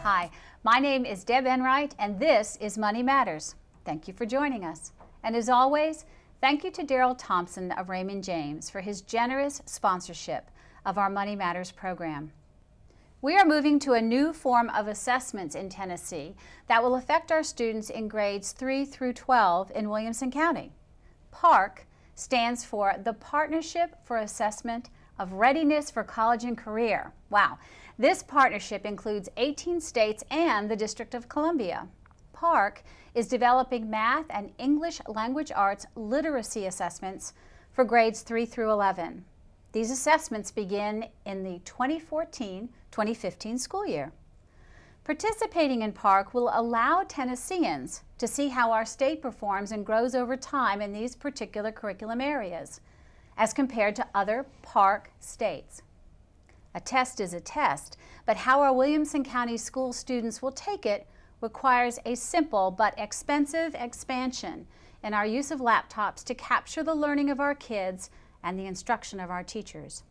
Hi, my name is Deb Enright, and this is Money Matters. Thank you for joining us. And as always, thank you to Daryl Thompson of Raymond James for his generous sponsorship of our Money Matters program. We are moving to a new form of assessments in Tennessee that will affect our students in grades 3 through 12 in Williamson County. PARC stands for the Partnership for Assessment of Readiness for College and Career. Wow. This partnership includes 18 states and the District of Columbia. PARC is developing math and English language arts literacy assessments for grades 3 through 11. These assessments begin in the 2014-2015 school year. Participating in PARC will allow Tennesseans to see how our state performs and grows over time in these particular curriculum areas, as compared to other PARC states. A test is a test, but how our Williamson County school students will take it requires a simple but expensive expansion in our use of laptops to capture the learning of our kids and the instruction of our teachers.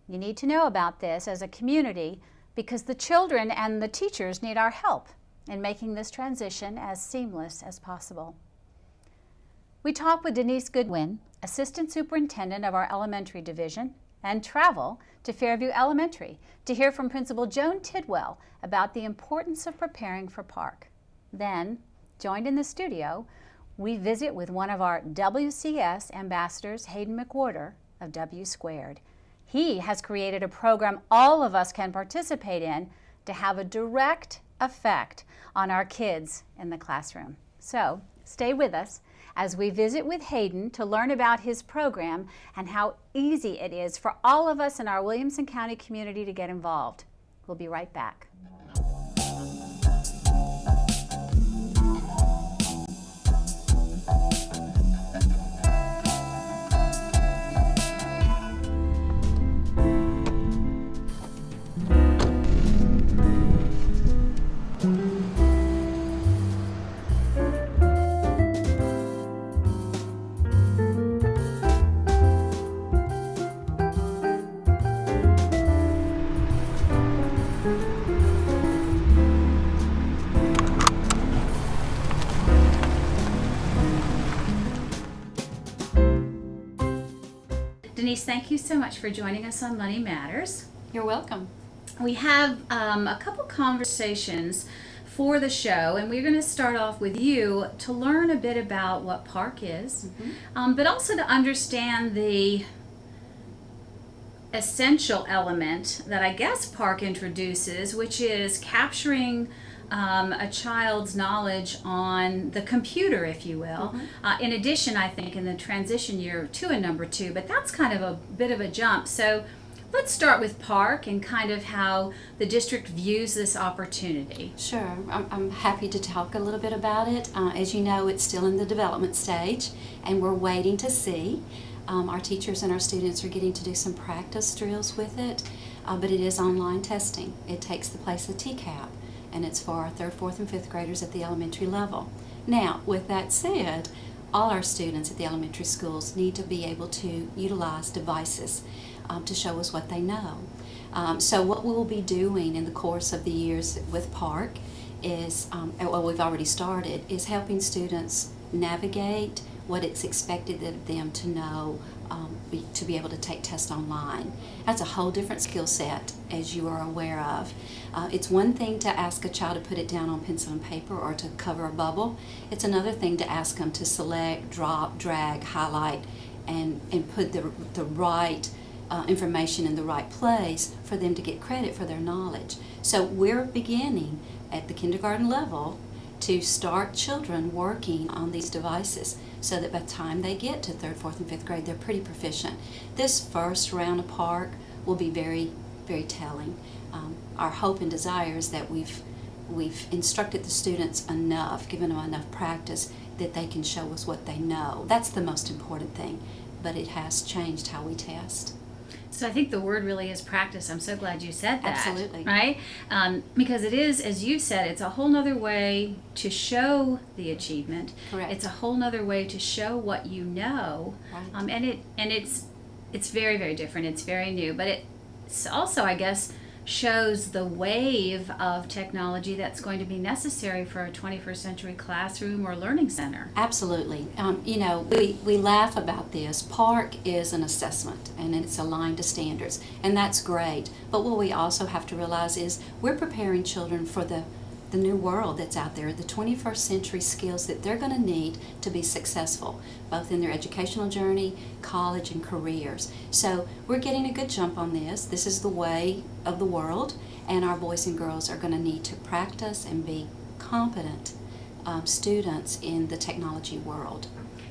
You need to know about this as a community because the children and the teachers need our help in making this transition as seamless as possible. We talked with Denise Goodwin, Assistant Superintendent of our Elementary Division, and travel to Fairview Elementary to hear from Principal Joan Tidwell about the importance of preparing for PARC. Then, joined in the studio, we visit with one of our WCS ambassadors, Haden McWhorter of W Squared. He has created a program all of us can participate in to have a direct effect on our kids in the classroom. So, stay with us as we visit with Haden to learn about his program and how easy it is for all of us in our Williamson County community to get involved. We'll be right back. Denise, thank you so much for joining us on Money Matters. You're welcome. We have a couple conversations for the show, and we're going to start off with you to learn a bit about what PARC is, but also to understand the essential element that I guess PARC introduces, which is capturing a child's knowledge on the computer, if you will. In addition, I think, in the transition year to a number 2, but that's kind of a bit of a jump. So let's start with PARC and kind of how the district views this opportunity. Sure. I'm happy to talk a little bit about it. As you know, it's still in the development stage, and we're waiting to see. Our teachers and our students are getting to do some practice drills with it, but it is online testing. It takes the place of TCAP, and it's for our 3rd, 4th, and 5th graders at the elementary level. Now, with that said, all our students at the elementary schools need to be able to utilize devices to show us what they know. So what we'll be doing in the course of the years with PARC is, well, we've already started, is helping students navigate what it's expected of them to know to be able to take tests online. That's a whole different skill set, as you are aware of. It's one thing to ask a child to put it down on pencil and paper or to cover a bubble. It's another thing to ask them to select, drop, drag, highlight, and put the right information in the right place for them to get credit for their knowledge. So we're beginning at the kindergarten level to start children working on these devices so that by the time they get to 3rd, 4th, and 5th grade, they're pretty proficient. This first round of PARC will be very, very telling. Our hope and desire is that we've instructed the students enough, given them enough practice, that they can show us what they know. That's the most important thing, but it has changed how we test. So I think the word really is practice. I'm so glad you said that. Absolutely. Right? Because it is, as you said, it's a whole nother way to show the achievement. Correct. It's a whole nother way to show what you know. Right. And it's very, very different. It's very new. But it's also, I guess, shows the wave of technology that's going to be necessary for a 21st century classroom or learning center. Absolutely. We laugh about this. PARC is an assessment, and it's aligned to standards, and that's great. But what we also have to realize is we're preparing children for the new world that's out there, the 21st century skills that they're going to need to be successful, both in their educational journey, college, and careers. So we're getting a good jump on this. This is the way of the world, and our boys and girls are going to need to practice and be competent students in the technology world.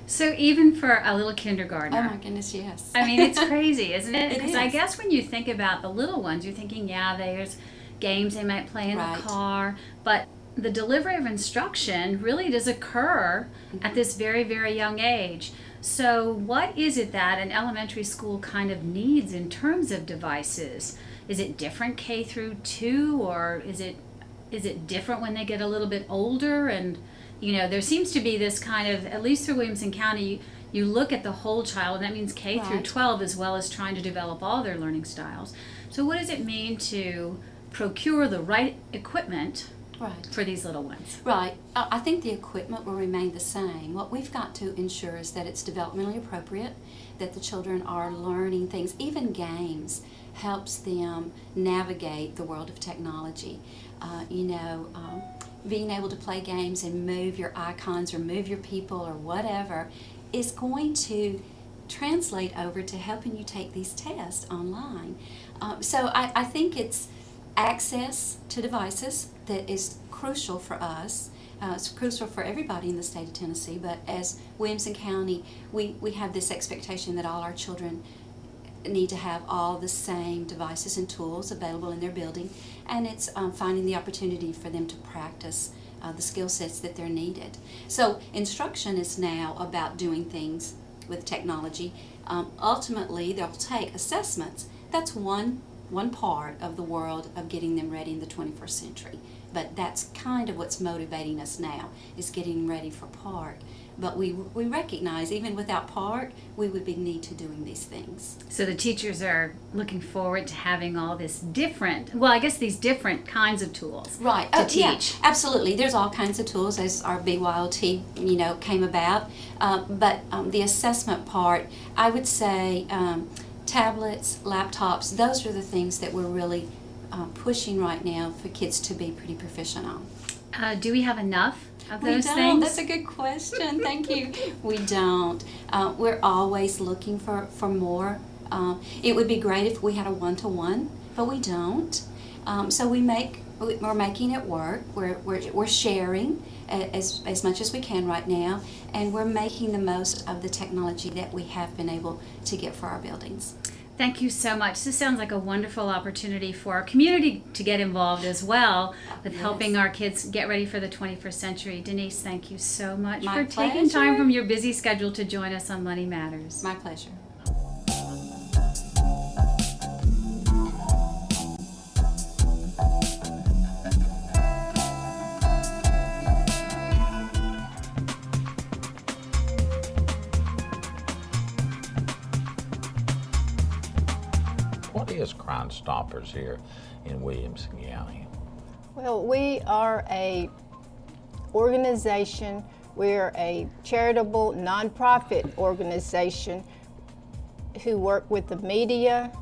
So even for a little kindergartner. Oh my goodness, yes. I mean, it's crazy, isn't it? It Because is. I guess when you think about the little ones, you're thinking, yeah, there's games they might play in Right. the car, but the delivery of instruction really does occur at this very, very young age. So what is it that an elementary school kind of needs in terms of devices? Is it different K through 2, or is it different when they get a little bit older? And there seems to be this kind of, at least through Williamson County, you look at the whole child, and that means K through Right. 12, as well as trying to develop all their learning styles. So what does it mean to procure the right equipment Right. for these little ones? Right. I think the equipment will remain the same. What we've got to ensure is that it's developmentally appropriate, that the children are learning things. Even games helps them navigate the world of technology. Being able to play games and move your icons or move your people or whatever is going to translate over to helping you take these tests online. So I think it's access to devices that is crucial for us. It's crucial for everybody in the state of Tennessee, but as Williamson County, we have this expectation that all our children need to have all the same devices and tools available in their building, and it's finding the opportunity for them to practice the skill sets that they're needed. So instruction is now about doing things with technology. Ultimately, they'll take assessments. That's one part of the world of getting them ready in the 21st century. But that's kind of what's motivating us now, is getting ready for PARC. But we recognize even without PARC, we would be need to doing these things. So the teachers are looking forward to having all this different, well, I guess these different kinds of tools Right. to teach. Yeah, absolutely. There's all kinds of tools as our BYOT, came about. But the assessment part, I would say tablets, laptops, those are the things that we're really pushing right now for kids to be pretty proficient on. Do we have enough of We those don't. things? That's a good question. Thank you. We don't. We're always looking for more. It would be great if we had a one-to-one, but we don't. So we're making it work. We're sharing as much as we can right now, and we're making the most of the technology that we have been able to get for our buildings. Thank you so much. This sounds like a wonderful opportunity for our community to get involved as well with Yes. helping our kids get ready for the 21st century. Denise, thank you so much My for taking time pleasure. from your busy schedule to join us on Money Matters. My pleasure. What is Crime Stoppers here in Williamson County? Well, we are a organization. We're a charitable nonprofit organization who work with the media,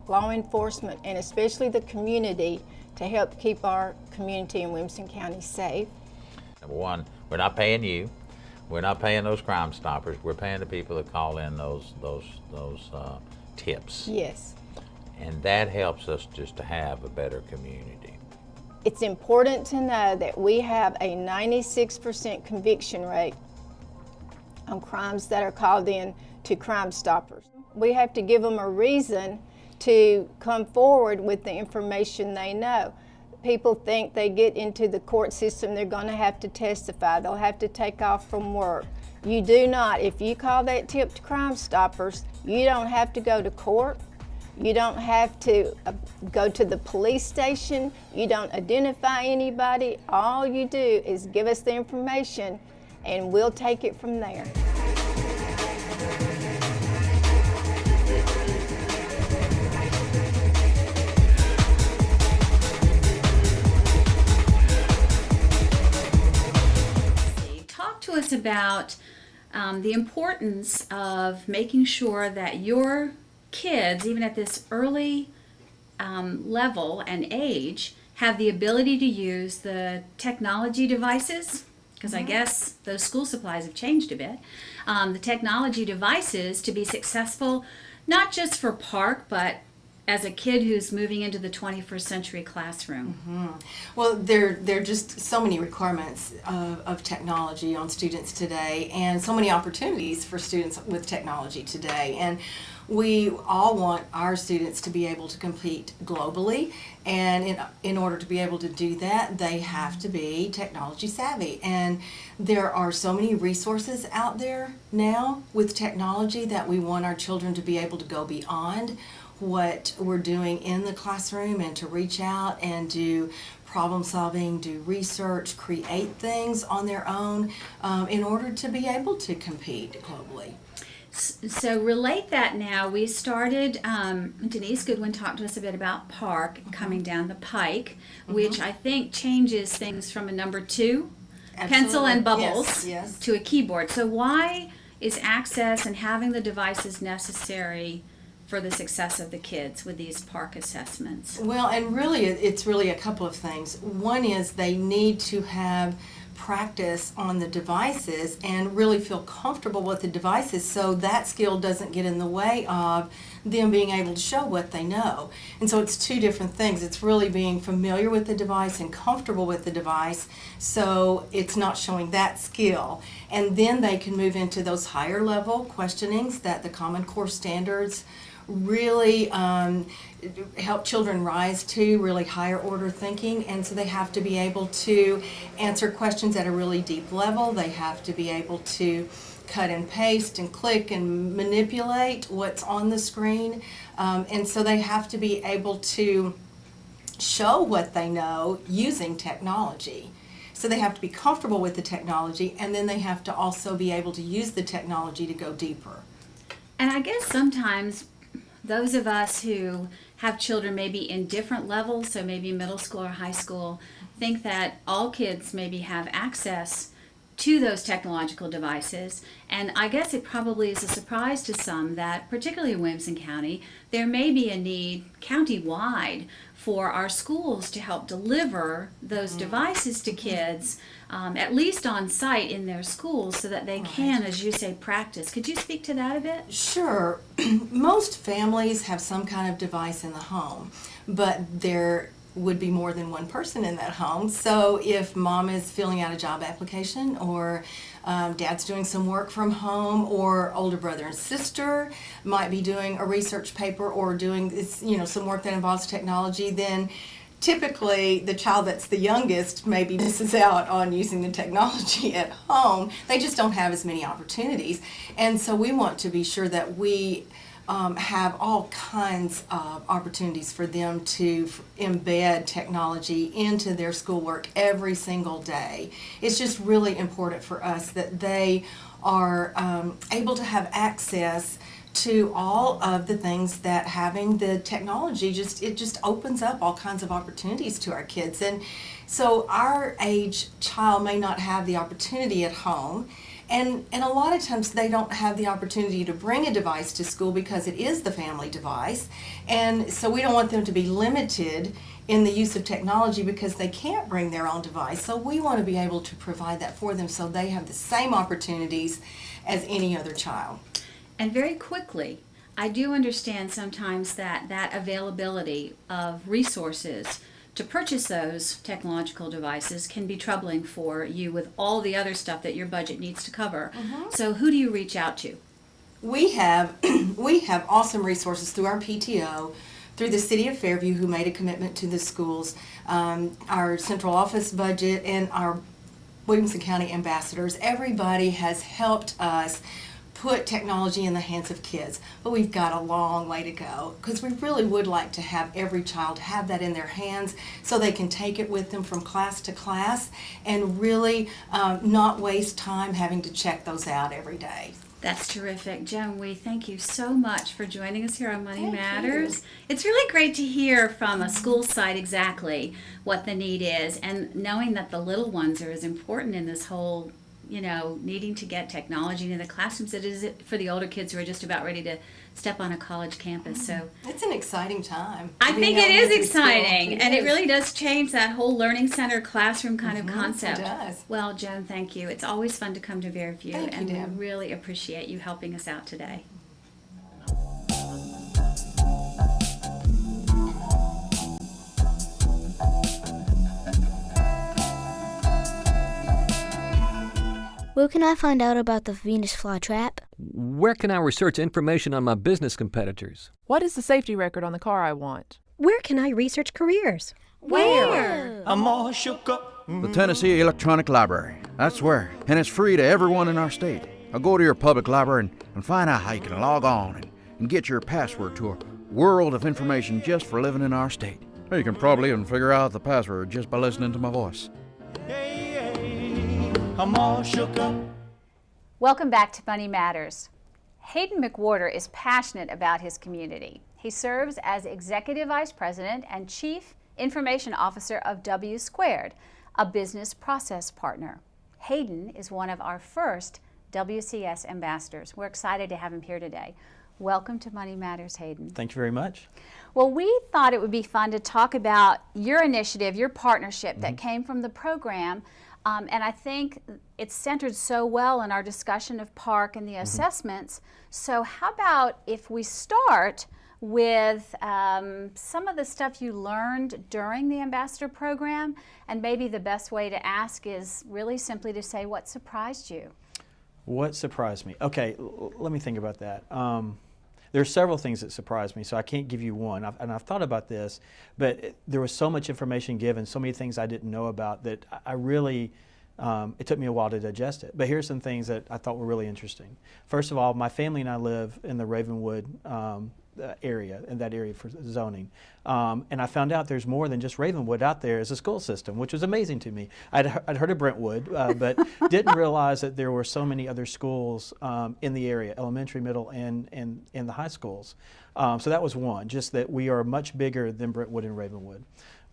law enforcement, and especially the community to help keep our community in Williamson County safe. Number one, we're not paying you. We're not paying those Crime Stoppers. We're paying the people that call in those tips. Yes. And that helps us just to have a better community. It's important to know that we have a 96% conviction rate on crimes that are called in to Crime Stoppers. We have to give them a reason to come forward with the information they know. People think they get into the court system, they're going to have to testify, they'll have to take off from work. You do not. If you call that tip to Crime Stoppers, you don't have to go to court. You don't have to go to the police station. You don't identify anybody. All you do is give us the information and we'll take it from there. Talk to us about the importance of making sure that your kids, even at this early level and age, have the ability to use the technology devices, because I guess those school supplies have changed a bit, the technology devices to be successful, not just for Park, but as a kid who's moving into the 21st century classroom. Well, there are just so many requirements of technology on students today, and so many opportunities for students with technology today. And we all want our students to be able to compete globally, and in order to be able to do that, they have to be technology savvy. And there are so many resources out there now with technology that we want our children to be able to go beyond what we're doing in the classroom and to reach out and do problem solving, do research, create things on their own in order to be able to compete globally. So relate that now. We started, Denise Goodwin talked to us a bit about Park coming down the pike, which I think changes things from a number 2 pencil and bubbles yes. to a keyboard. So why is access and having the devices necessary for the success of the kids with these Park assessments? Well, and really it's really a couple of things. One is they need to have practice on the devices and really feel comfortable with the devices so that skill doesn't get in the way of them being able to show what they know. And so it's two different things. It's really being familiar with the device and comfortable with the device so it's not showing that skill. And then they can move into those higher level questionings that the Common Core standards really help children rise to really higher order thinking, and so they have to be able to answer questions at a really deep level. They have to be able to cut and paste and click and manipulate what's on the screen, and so they have to be able to show what they know using technology. So they have to be comfortable with the technology, and then they have to also be able to use the technology to go deeper. And I guess sometimes those of us who have children maybe in different levels, so maybe middle school or high school, think that all kids maybe have access to those technological devices. And I guess it probably is a surprise to some that, particularly in Williamson County, there may be a need county-wide for our schools to help deliver those devices to kids, at least on site in their schools, so that they can, as you say, practice. Could you speak to that a bit? Sure. Most families have some kind of device in the home, but there would be more than one person in that home. So if mom is filling out a job application, or dad's doing some work from home, or older brother and sister might be doing a research paper or doing some work that involves technology, then typically the child that's the youngest maybe misses out on using the technology at home. They just don't have as many opportunities. And so we want to be sure that we have all kinds of opportunities for them to embed technology into their schoolwork every single day. It's just really important for us that they are able to have access to all of the things that having the technology just opens up all kinds of opportunities to our kids. And so our age child may not have the opportunity at home, and a lot of times they don't have the opportunity to bring a device to school because it is the family device. And so we don't want them to be limited in the use of technology because they can't bring their own device. So we want to be able to provide that for them so they have the same opportunities as any other child. And very quickly, I do understand sometimes that availability of resources to purchase those technological devices can be troubling for you with all the other stuff that your budget needs to cover. So who do you reach out to? We have awesome resources through our PTO, through the City of Fairview, who made a commitment to the schools, our central office budget, and our Williamson County ambassadors. Everybody has helped us put technology in the hands of kids, but we've got a long way to go, because we really would like to have every child have that in their hands so they can take it with them from class to class and really not waste time having to check those out every day. That's terrific. Jen, we thank you so much for joining us here on Money Thank Matters. you. It's really great to hear from a school site exactly what the need is, and knowing that the little ones are as important in this whole, needing to get technology into the classrooms as it is for the older kids who are just about ready to step on a college campus. So It's an exciting time. I to be think in it is elementary school. exciting, and it is. really does change that whole learning center classroom kind of concept. It does. Well, Jen, thank you. It's always fun to come to Fairview, Thank you, and Deb. we really appreciate you helping us out today. Where can I find out about the Venus flytrap? Where can I research information on my business competitors? What is the safety record on the car I want? Where can I research careers? Where? I'm all shook up. The Tennessee Electronic Library. That's where. And it's free to everyone in our state. Now go to your public library and find out how you can log on and get your password to a world of information just for living in our state. Or you can probably even figure out the password just by listening to my voice. I'm all shook up. Welcome back to Money Matters. Haden McWhorter is passionate about his community. He serves as Executive Vice President and Chief Information Officer of W Squared, a business process partner. Haden is one of our first WCS ambassadors. We're excited to have him here today. Welcome to Money Matters, Haden. Thank you very much. Well, we thought it would be fun to talk about your initiative, your partnership that came from the program. And I think it's centered so well in our discussion of park and the assessments. So how about if we start with some of the stuff you learned during the ambassador program, and maybe the best way to ask is really simply to say what surprised you. What surprised me? Okay, let me think about that. There are several things that surprised me, so I can't give you one. I've thought about this, but there was so much information given, so many things I didn't know about that I really, it took me a while to digest it. But here's some things that I thought were really interesting. First of all, my family and I live in the Ravenwood area, in that area for zoning. And I found out there's more than just Ravenwood out there as a school system, which was amazing to me. I'd heard of Brentwood, but didn't realize that there were so many other schools in the area, elementary, middle, and the high schools. So that was one, just that we are much bigger than Brentwood and Ravenwood.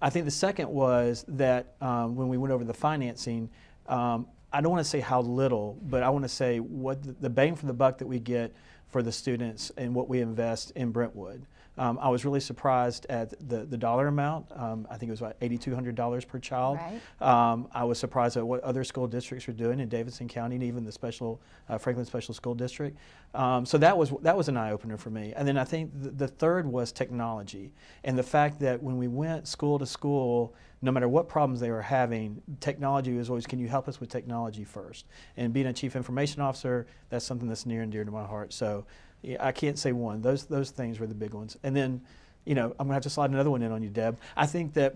I think the second was that when we went over the financing, I don't want to say how little, but I want to say what the bang for the buck that we get for the students and what we invest in Brentwood. I was really surprised at the dollar amount. I think it was about $8,200 per child. Right. I was surprised at what other school districts are doing in Davidson County and even the Franklin Special School District. So that was an eye-opener for me. And then I think the third was technology, and the fact that when we went school to school, no matter what problems they were having, technology was always, can you help us with technology first? And being a chief information officer, that's something that's near and dear to my heart. So yeah, I can't say one. Those things were the big ones. And then, I'm gonna have to slide another one in on you, Deb. I think that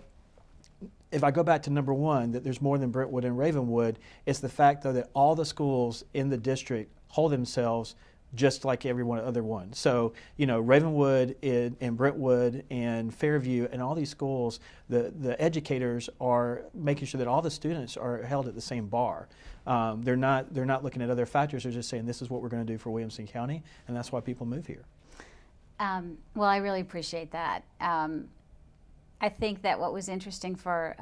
if I go back to number one, that there's more than Brentwood and Ravenwood, it's the fact though that all the schools in the district hold themselves just like every one other one. So, Ravenwood and Brentwood and Fairview and all these schools, the educators are making sure that all the students are held at the same bar. They're not looking at other factors. They're just saying this is what we're going to do for Williamson County, and that's why people move here. Well, I really appreciate that. I think that what was interesting for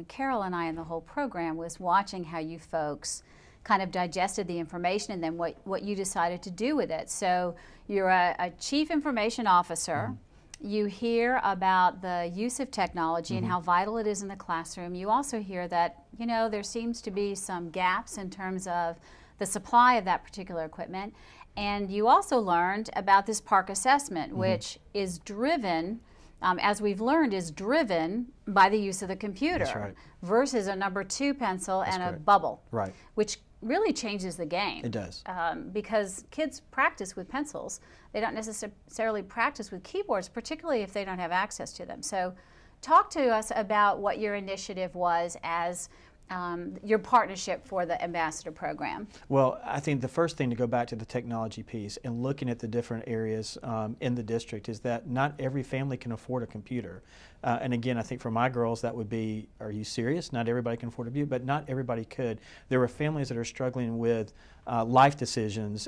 Carol and I in the whole program was watching how you folks kind of digested the information and then what you decided to do with it. So you're a chief information officer. You hear about the use of technology and how vital it is in the classroom. You also hear that, there seems to be some gaps in terms of the supply of that particular equipment. And you also learned about this park assessment, which is driven, as we've learned, is driven by the use of the computer. That's right. Versus a number 2 pencil and correct. a bubble. Right. Which really changes the game. It does. Because kids practice with pencils. They don't necessarily practice with keyboards, particularly if they don't have access to them. So talk to us about what your initiative was as your partnership for the ambassador program? Well, I think the first thing, to go back to the technology piece and looking at the different areas in the district, is that not every family can afford a computer. And again, I think for my girls that would be, are you serious? Not everybody can afford a computer, but not everybody could. There were families that are struggling with life decisions,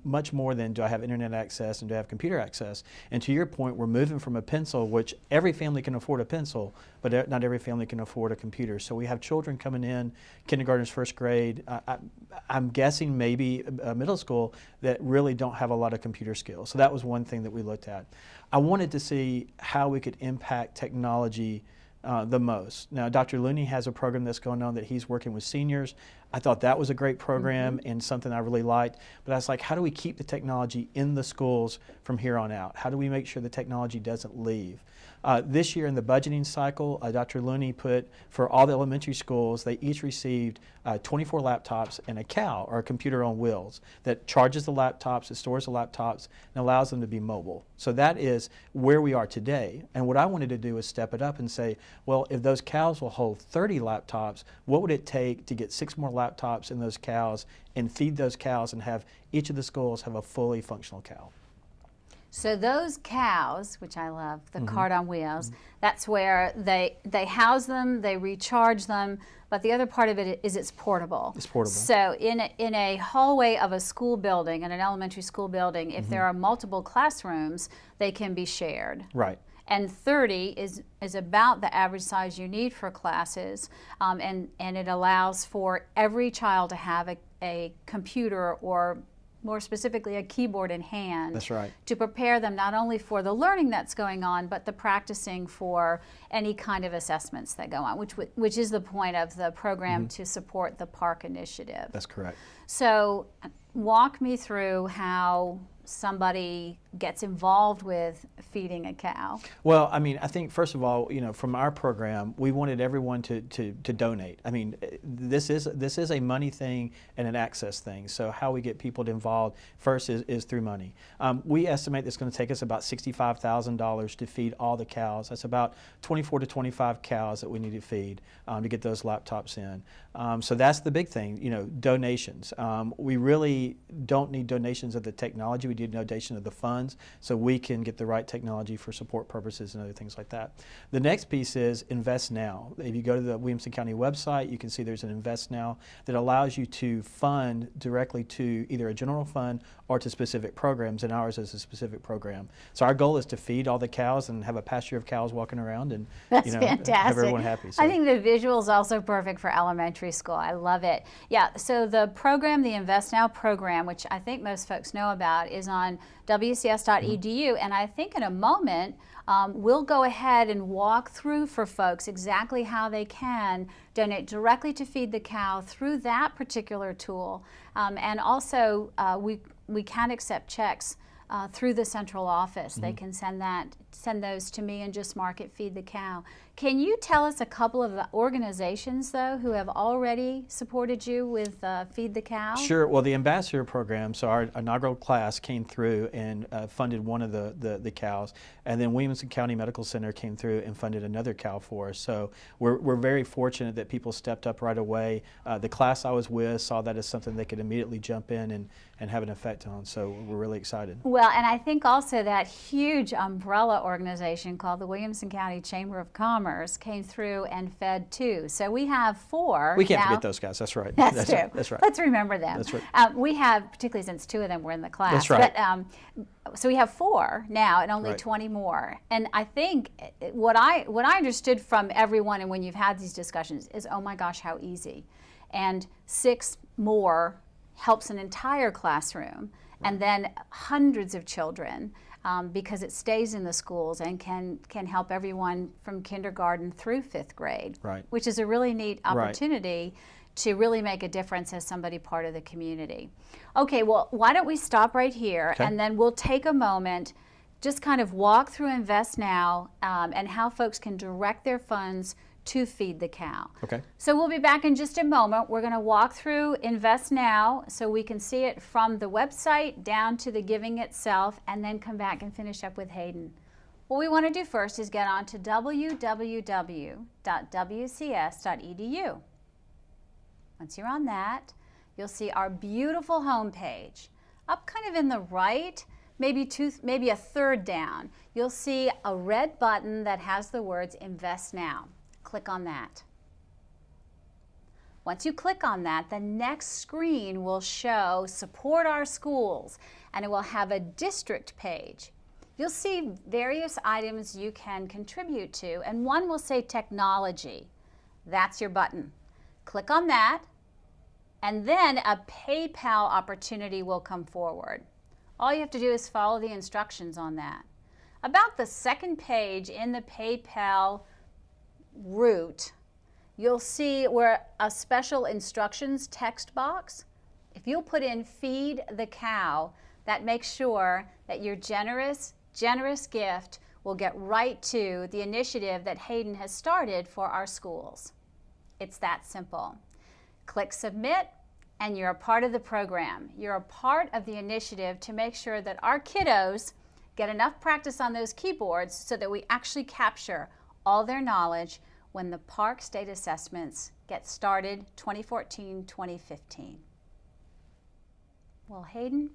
much more than do I have internet access and do I have computer access. And to your point, we're moving from a pencil, which every family can afford a pencil, but not every family can afford a computer. So we have children coming in, kindergartners, first grade, I'm guessing maybe middle school, that really don't have a lot of computer skills. So that was one thing that we looked at. I wanted to see how we could impact technology the most. Now, Dr. Looney has a program that's going on that he's working with seniors. I thought that was a great program and something I really liked. But I was like, how do we keep the technology in the schools from here on out? How do we make sure the technology doesn't leave? This year in the budgeting cycle, Dr. Looney put, for all the elementary schools, they each received 24 laptops and a cow, or a computer on wheels, that charges the laptops, it stores the laptops, and allows them to be mobile. So that is where we are today. And what I wanted to do is step it up and say, well, if those cows will hold 30 laptops, what would it take to get 6 more laptops in those cows and feed those cows and have each of the schools have a fully functional cow? So those cows, which I love, the cart on wheels, that's where they house them, they recharge them, but the other part of it is it's portable. It's portable. So in a hallway of a school building, in an elementary school building, if there are multiple classrooms, they can be shared. Right. And 30 is about the average size you need for classes, and it allows for every child to have a computer, or more specifically a keyboard in hand. That's right. To prepare them not only for the learning that's going on, but the practicing for any kind of assessments that go on, which is the point of the program to support the park initiative. That's correct. So walk me through how somebody gets involved with feeding a cow. Well, I mean, I think first of all, you know, from our program, we wanted everyone to donate. I mean, this is a money thing and an access thing. So how we get people involved first is through money. We estimate it's going to take us about $65,000 to feed all the cows. That's about 24 to 25 cows that we need to feed to get those laptops in. So that's the big thing, you know, donations. We really don't need donations of the technology. We need donation of the funds so we can get the right technology for support purposes and other things like that. The next piece is Invest Now. If you go to the Williamson County website, you can see there's an Invest Now that allows you to fund directly to either a general fund or to specific programs, and ours is a specific program. So our goal is to feed all the cows and have a pasture of cows walking around and That's fantastic. Have everyone happy. So. I think the visual is also perfect for elementary school. I love it. Yeah, so the program, the Invest Now program, which I think most folks know about, is on wcs.edu, and I think in a moment we'll go ahead and walk through for folks exactly how they can donate directly to Feed the Cow through that particular tool, and also we can accept checks through the central office. They can send those to me and just mark it Feed the Cow. Can you tell us a couple of the organizations, though, who have already supported you with Feed the Cow? Sure. Well, the Ambassador Program, so our inaugural class came through and funded one of the cows, and then Williamson County Medical Center came through and funded another cow for us. So we're very fortunate that people stepped up right away. The class I was with saw that as something they could immediately jump in and have an effect on, so we're really excited. Well, and I think also that huge umbrella organization called the Williamson County Chamber of Commerce came through and fed too. So we have 4. We can't now. forget those guys, that's right. That's true. Right. That's right. Let's remember them. That's right. We have, particularly since 2 of them were in the class. That's right. But, so we have 4 now and only 20 more. And I think what I understood from everyone and when you've had these discussions is, oh my gosh, how easy. And 6 more helps an entire classroom, and then hundreds of children, because it stays in the schools and can help everyone from kindergarten through 5th grade, which is a really neat opportunity to really make a difference as somebody part of the community. Okay, well, why don't we stop right here, and then we'll take a moment, just kind of walk through Invest Now and how folks can direct their funds to Feed the Cow. Okay. So we'll be back in just a moment. We're going to walk through Invest Now so we can see it from the website down to the giving itself, and then come back and finish up with Haden. What we want to do first is get on to www.wcs.edu. Once you're on that, you'll see our beautiful home page. Up kind of in the right, maybe a third down, you'll see a red button that has the words Invest Now. Click on that. Once you click on that, the next screen will show Support Our Schools, and it will have a district page. You'll see various items you can contribute to, and one will say Technology. That's your button. Click on that, and then a PayPal opportunity will come forward. All you have to do is follow the instructions on that. About the second page in the PayPal route, you'll see where a special instructions text box. If you'll put in Feed the Cow, that makes sure that your generous gift will get right to the initiative that Haden has started for our schools. It's that simple. Click Submit, and you're a part of the program. You're a part of the initiative to make sure that our kiddos get enough practice on those keyboards so that we actually capture all their knowledge when the Park State Assessments get started 2014-2015. Well, Haden,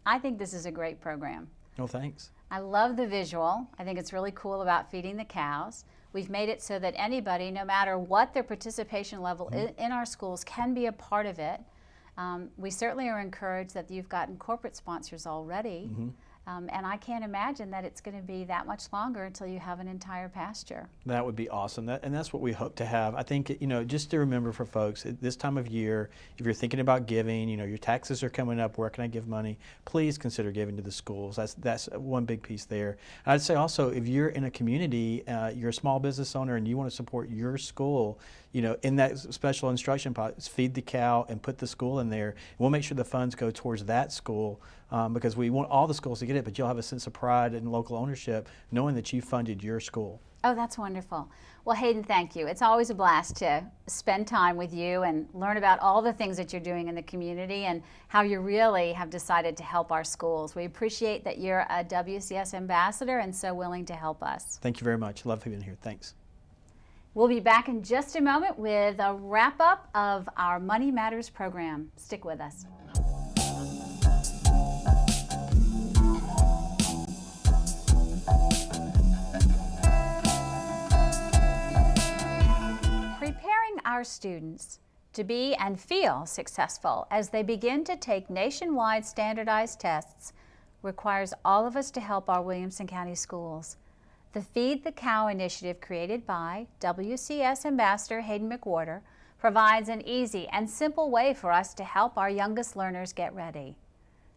I think this is a great program. Oh, thanks. I love the visual. I think it's really cool about feeding the cows. We've made it so that anybody, no matter what their participation level in our schools, can be a part of it. We certainly are encouraged that you've gotten corporate sponsors already. And I can't imagine that it's going to be that much longer until you have an entire pasture. That would be awesome, and that's what we hope to have. I think, just to remember for folks, at this time of year, if you're thinking about giving, your taxes are coming up, where can I give money? Please consider giving to the schools. That's one big piece there. I'd say also, if you're in a community, you're a small business owner and you want to support your school, in that special instruction pot, Feed the Cow and put the school in there. We'll make sure the funds go towards that school because we want all the schools to get it, but you'll have a sense of pride and local ownership knowing that you funded your school. Oh, that's wonderful. Well, Haden, thank you. It's always a blast to spend time with you and learn about all the things that you're doing in the community and how you really have decided to help our schools. We appreciate that you're a WCS ambassador and so willing to help us. Thank you very much. Love being here. Thanks. We'll be back in just a moment with a wrap-up of our Money Matters program. Stick with us. Preparing our students to be and feel successful as they begin to take nationwide standardized tests requires all of us to help our Williamson County schools. The Feed the Cow initiative, created by WCS Ambassador Haden McWhorter, provides an easy and simple way for us to help our youngest learners get ready.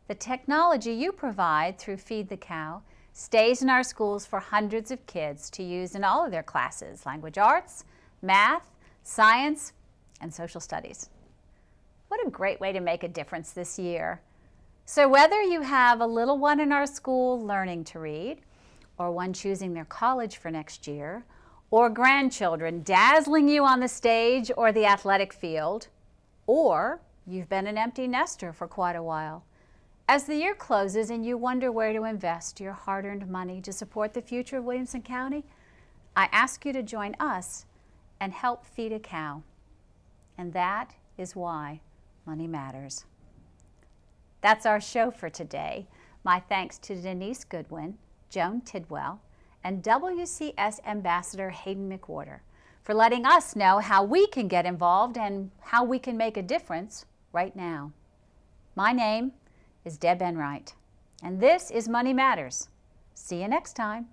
The technology you provide through Feed the Cow stays in our schools for hundreds of kids to use in all of their classes: language arts, math, science, and social studies. What a great way to make a difference this year. So whether you have a little one in our school learning to read, or one choosing their college for next year, or grandchildren dazzling you on the stage or the athletic field, or you've been an empty nester for quite a while. As the year closes and you wonder where to invest your hard-earned money to support the future of Williamson County, I ask you to join us and help feed a cow. And that is why money matters. That's our show for today. My thanks to Denise Goodwin, Joan Tidwell, and WCS Ambassador Haden McWhorter for letting us know how we can get involved and how we can make a difference right now. My name is Deb Enright, and this is Money Matters. See you next time.